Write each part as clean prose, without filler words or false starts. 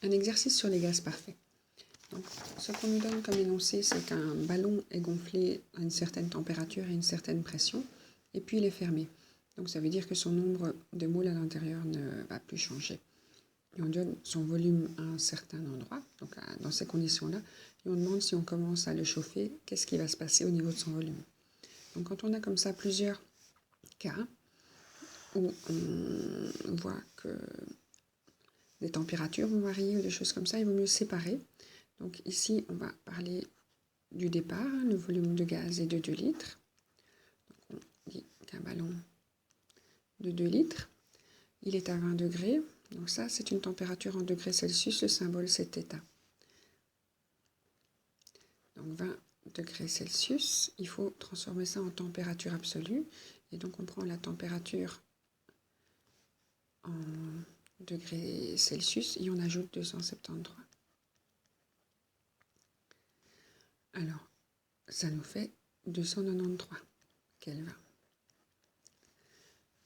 Un exercice sur les gaz parfaits. Donc, ce qu'on nous donne comme énoncé, c'est qu'un ballon est gonflé à une certaine température et une certaine pression, et puis il est fermé. Donc ça veut dire que son nombre de moules à l'intérieur ne va plus changer. Et on donne son volume à un certain endroit, donc dans ces conditions-là, et on demande si on commence à le chauffer, qu'est-ce qui va se passer au niveau de son volume. Donc quand on a comme ça plusieurs cas, où on voit que les températures vont varier ou des choses comme ça, il vaut mieux séparer. Donc ici, on va parler du départ, le volume de gaz est de 2 litres. Donc on dit qu'un ballon de 2 litres, il est à 20 degrés. Donc ça, c'est une température en degrés Celsius, le symbole c'est θ. Donc 20 degrés Celsius, il faut transformer ça en température absolue. Et donc on prend la température en degrés Celsius et on ajoute 273. Alors, ça nous fait 293 Kelvin.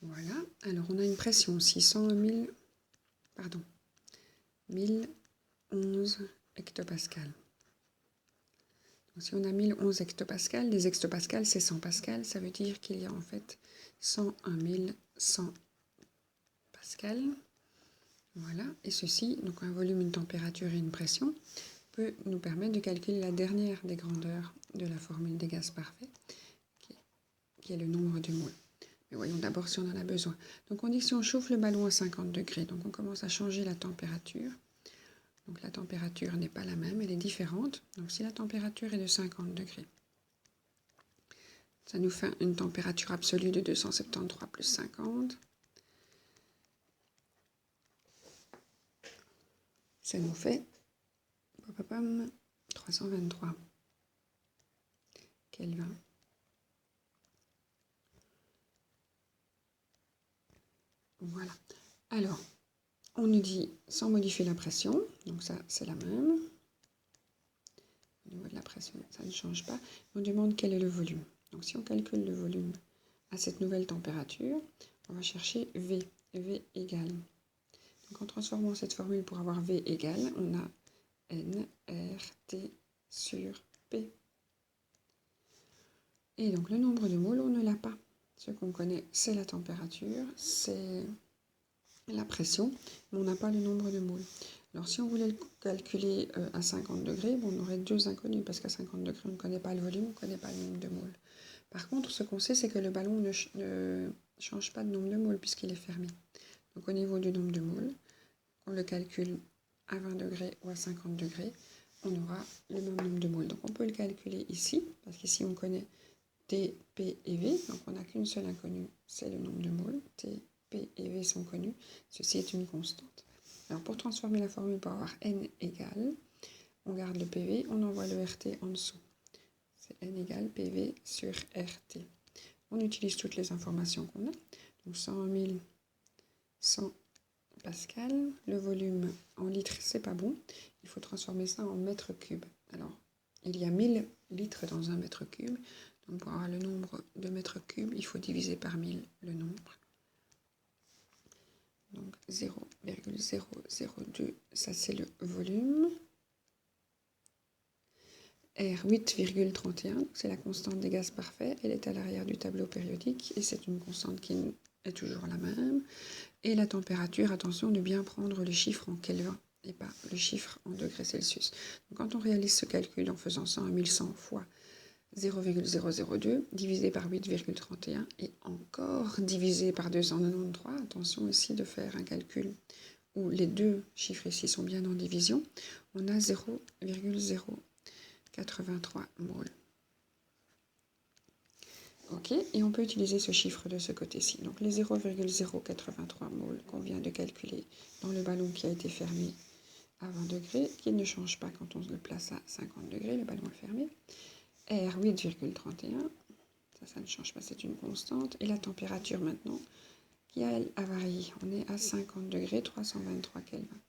Voilà. Alors, on a une pression 1011 hectopascales. Donc, si on a 1011 hectopascales, les hectopascales, c'est 100 pascales. Ça veut dire qu'il y a en fait 101 100 pascales. Voilà. Et ceci, donc un volume, une température et une pression, peut nous permettre de calculer la dernière des grandeurs de la formule des gaz parfaits, qui est le nombre de moules. Mais voyons d'abord si on en a besoin. Donc on dit que si on chauffe le ballon à 50 degrés, donc on commence à changer la température. Donc la température n'est pas la même, elle est différente. Donc si la température est de 50 degrés, ça nous fait une température absolue de 273 plus 50. Ça nous fait 323 Kelvin. Voilà. Alors, on nous dit sans modifier la pression, donc ça c'est la même. Au niveau de la pression, ça ne change pas. On demande quel est le volume. Donc si on calcule le volume à cette nouvelle température, on va chercher V. V égale. Donc en transformant cette formule pour avoir V égale, on a N, R, T sur P. Et donc le nombre de moules, on ne l'a pas. Ce qu'on connaît, c'est la température, c'est la pression, mais on n'a pas le nombre de moules. Alors si on voulait le calculer à 50 degrés, bon, on aurait deux inconnus, parce qu'à 50 degrés, on ne connaît pas le volume, on ne connaît pas le nombre de moules. Par contre, ce qu'on sait, c'est que le ballon ne change pas de nombre de moules, puisqu'il est fermé. Donc au niveau du nombre de moules, on le calcule à 20 degrés ou à 50 degrés, on aura le même nombre de moules. Donc on peut le calculer ici, parce qu'ici on connaît T, P et V, donc on n'a qu'une seule inconnue, c'est le nombre de moules. T, P et V sont connus, ceci est une constante. Alors pour transformer la formule pour avoir N égale, on garde le PV, on envoie le RT en dessous. C'est N égale PV sur RT. On utilise toutes les informations qu'on a. Donc 100 000, 100 pascal. Le volume en litres, c'est pas bon. Il faut transformer ça en mètres cubes. Alors, il y a 1000 litres dans un mètre cube. Donc pour avoir le nombre de mètres cubes, il faut diviser par 1000 le nombre. Donc 0,002, ça c'est le volume. R 8,31, c'est la constante des gaz parfaits. Elle est à l'arrière du tableau périodique et c'est une constante qui est toujours la même. Et la température, attention de bien prendre le chiffre en Kelvin et pas le chiffre en degrés Celsius. Donc quand on réalise ce calcul en faisant 100 à 1100 fois 0,002 divisé par 8,31 et encore divisé par 293. Attention ici de faire un calcul où les deux chiffres ici sont bien en division. On a 0,083 moules. Ok, et on peut utiliser ce chiffre de ce côté-ci. Donc les 0,083 moules qu'on vient de calculer dans le ballon qui a été fermé à 20 degrés, qui ne change pas quand on le place à 50 degrés, le ballon est fermé. R 8,31, ça ne change pas, c'est une constante. Et la température maintenant, qui a varié. On est à 50 degrés, 323 Kelvin.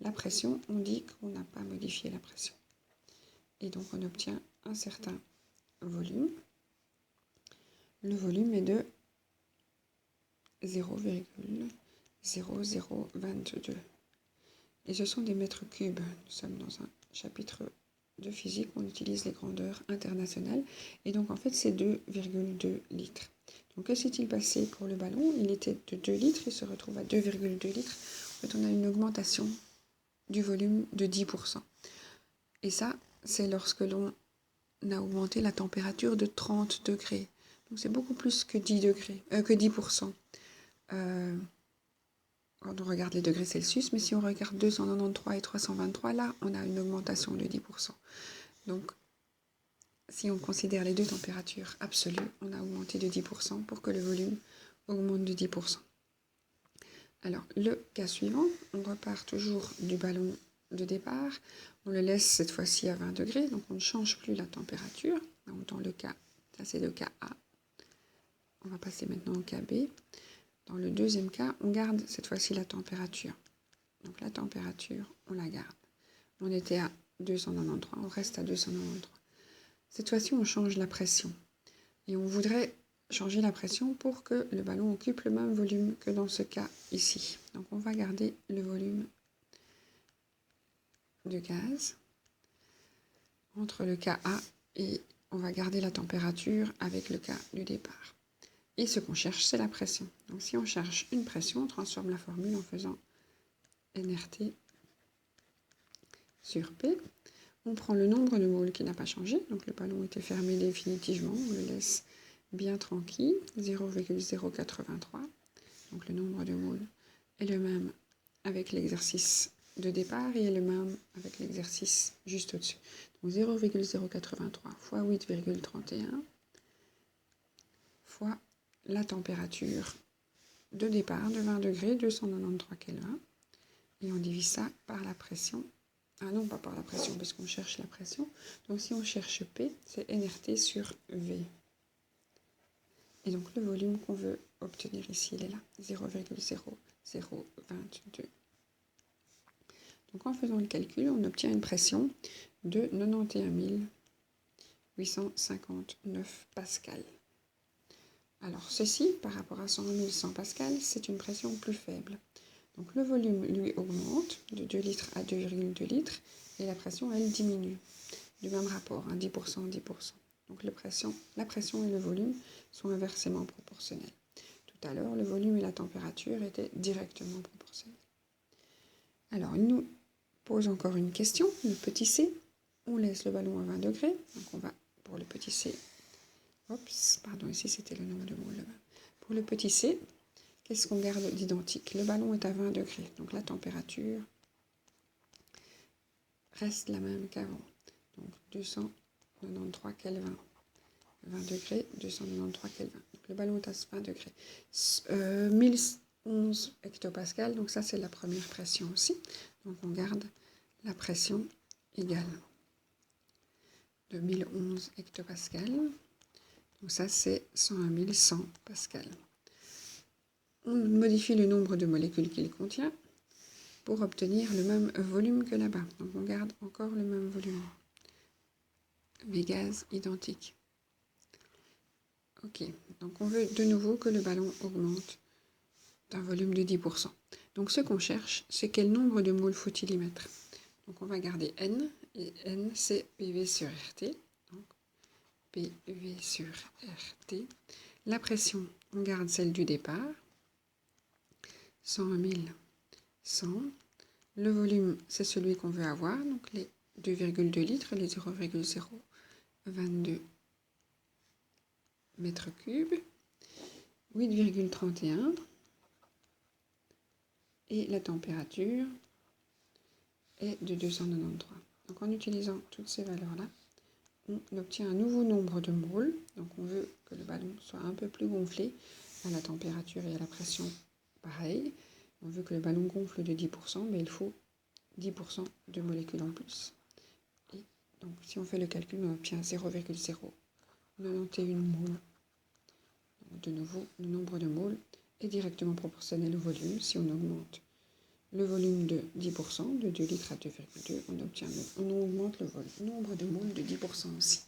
La pression, on dit qu'on n'a pas modifié la pression. Et donc on obtient un certain volume. Le volume est de 0,0022. et ce sont des mètres cubes. Nous sommes dans un chapitre de physique, on utilise les grandeurs internationales, et donc en fait c'est 2,2 litres. Donc que s'est-il passé pour le ballon? Il était de 2 litres, il se retrouve à 2,2 litres. En fait on a une augmentation du volume de 10%. Et ça, c'est lorsque l'on a augmenté la température de 30 degrés. Donc c'est beaucoup plus que 10%. Quand on regarde les degrés Celsius, mais si on regarde 293 et 323, là, on a une augmentation de 10%. Donc, si on considère les deux températures absolues, on a augmenté de 10% pour que le volume augmente de 10%. Alors, le cas suivant, on repart toujours du ballon de départ. On le laisse cette fois-ci à 20 degrés, donc on ne change plus la température. Donc, dans le cas, ça c'est le cas A. On va passer maintenant au cas B. Dans le deuxième cas, on garde cette fois-ci la température. Donc la température, on la garde. On était à 293, on reste à 293. Cette fois-ci, on change la pression. Et on voudrait changer la pression pour que le ballon occupe le même volume que dans ce cas ici. Donc on va garder le volume de gaz entre le cas A et on va garder la température avec le cas du départ. Et ce qu'on cherche, c'est la pression. Donc si on cherche une pression, on transforme la formule en faisant nRT sur P. On prend le nombre de moles qui n'a pas changé. Donc le ballon était fermé définitivement. On le laisse bien tranquille, 0,083. Donc le nombre de moles est le même avec l'exercice de départ et est le même avec l'exercice juste au-dessus. Donc 0,083 fois 8,31 fois la température de départ de 20 degrés, 293 Kelvin, et on divise ça par la pression. Ah non, pas par la pression, parce qu'on cherche la pression. Donc si on cherche P, c'est nRT sur V. Et donc le volume qu'on veut obtenir ici, il est là, 0,0022. Donc en faisant le calcul, on obtient une pression de 91 859 pascal. Alors ceci, par rapport à 100 100 pascal, c'est une pression plus faible. Donc le volume, lui, augmente de 2 litres à 2,2 litres et la pression, elle, diminue. Du même rapport, 10%, 10%. Donc la pression et le volume sont inversement proportionnels. Tout à l'heure, le volume et la température étaient directement proportionnels. Alors, il nous pose encore une question, le petit c. On laisse le ballon à 20 degrés. Donc on va, pour le petit c, ici c'était le nombre de moles. Pour le petit c, qu'est-ce qu'on garde d'identique? Le ballon est à 20 degrés, donc la température reste la même qu'avant. Donc 293 Kelvin. 20 degrés, 293 Kelvin. Donc le ballon est à 20 degrés. 1011 hectopascal, donc ça c'est la première pression aussi. Donc on garde la pression égale de 1011 hectopascal. Donc ça c'est 101 100 pascal. On modifie le nombre de molécules qu'il contient pour obtenir le même volume que là-bas. Donc on garde encore le même volume. Les gaz identiques. Ok, donc on veut de nouveau que le ballon augmente d'un volume de 10%. Donc ce qu'on cherche, c'est quel nombre de moles faut-il y mettre. Donc on va garder N, et N c'est PV sur RT. Donc PV sur RT. La pression, on garde celle du départ, 101 100. Le volume, c'est celui qu'on veut avoir, donc les 2,2 litres, les 0,022 mètres cubes, 8,31 et la température est de 293. Donc en utilisant toutes ces valeurs-là, on obtient un nouveau nombre de moles. Donc on veut que le ballon soit un peu plus gonflé à la température et à la pression pareil. On veut que le ballon gonfle de 10%, mais il faut 10% de molécules en plus. Et donc si on fait le calcul, on obtient 0,091 moles. De nouveau, le nombre de moles est directement proportionnel au volume. Si on augmente le volume de 10%, de 2 litres à 2,2, on augmente le nombre de moles de 10% aussi.